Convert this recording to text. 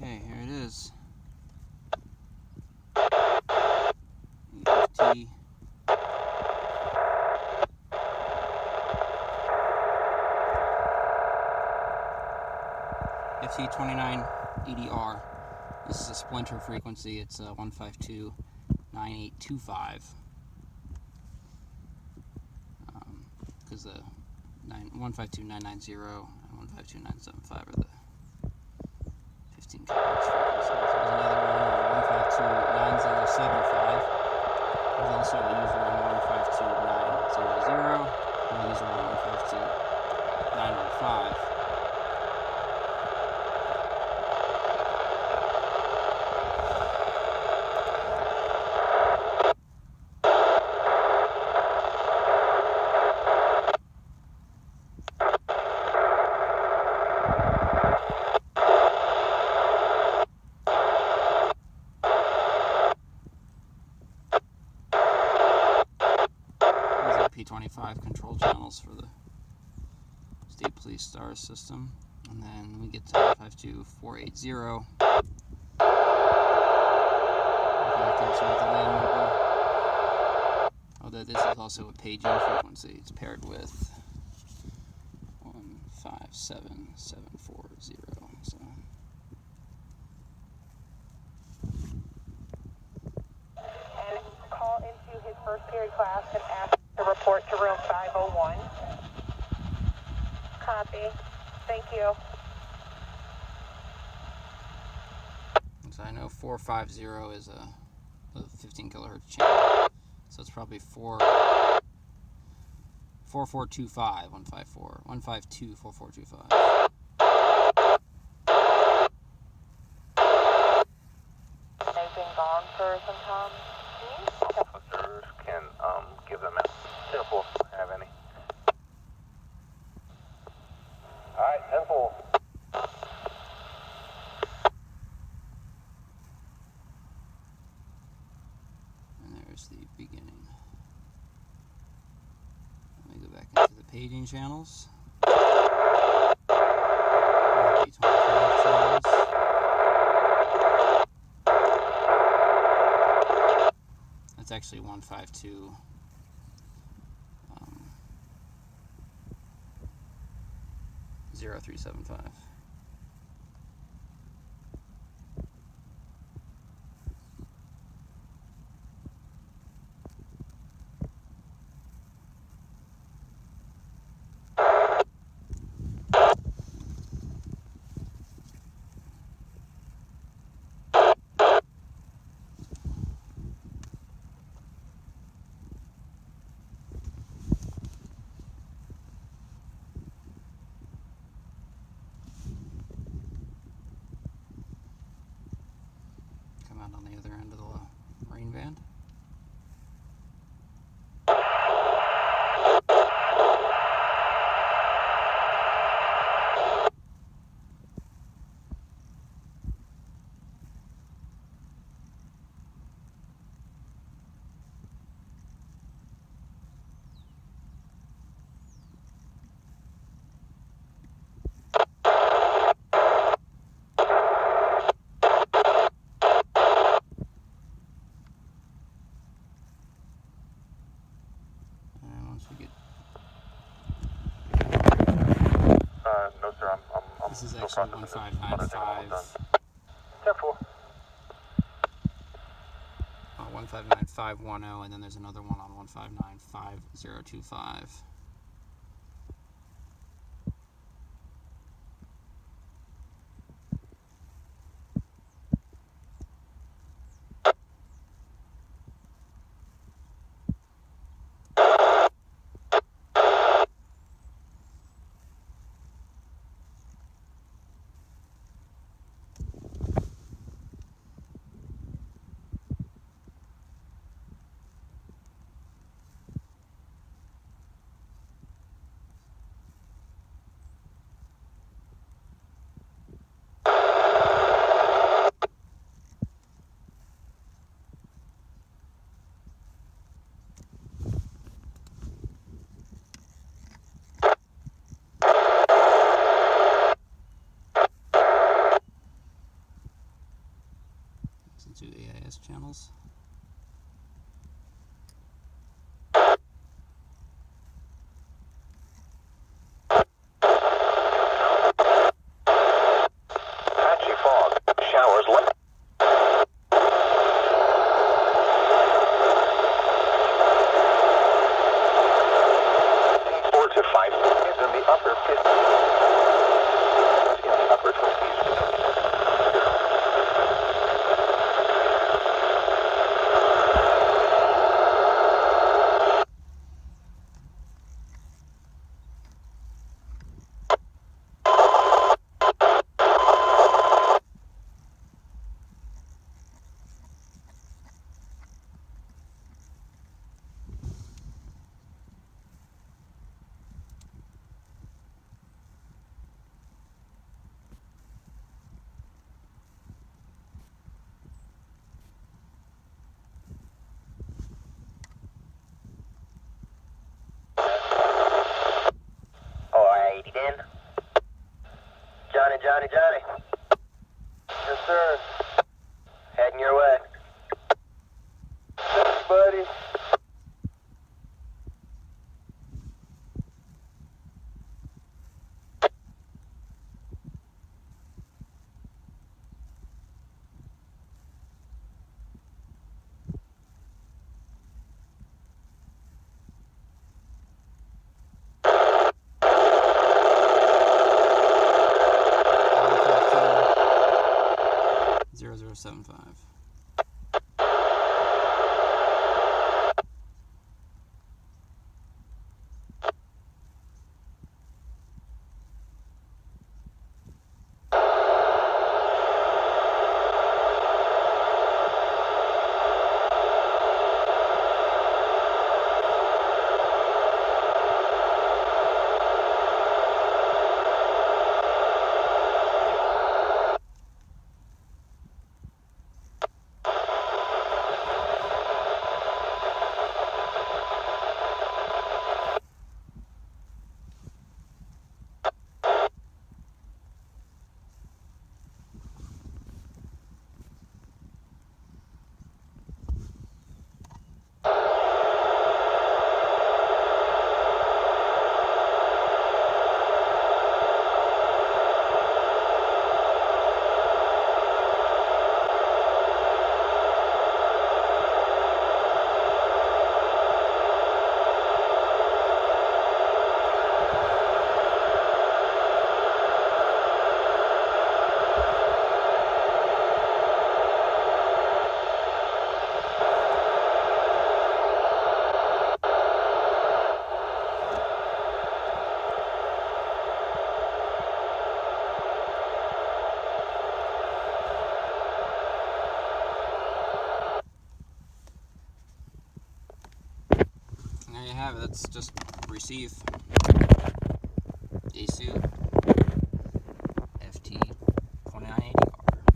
Okay, here it is. FT FT2980R. This is a splinter frequency. It's 152.9825. Because the 152.990 and 152.975 are the 15 kHz frequencies. There's another one on 152.9075. There's also a user on 152.900 and a user on 152.905. P25 control channels for the State Police STARS system, and then we get to 52480. Although this is also a paging frequency, it's paired with 157740. So. And call into his first period class and ask to report to room 501. Copy. Thank you. So I know 450 is a 15 kilohertz channel. So it's probably 4425 154 152 4425. Anything gone for some time? Officers can give them a sample if they have any. Alright, 10-4. And there's the beginning. Let me go back into the paging channels. P25 channels. That's actually 152. 0375. On the other end of the rain band. No, sir, I'm this is actually 1595. 10-4. 159510, and then there's another one on 1595.025. channels. Patchy fog. Showers left. 4 to 5 is in the upper 50s. In the upper 20s. Alrighty then. Johnny. Yes, sir. Heading your way. Thanks, buddy. RT-9000D 0075. There you have it. That's just receive.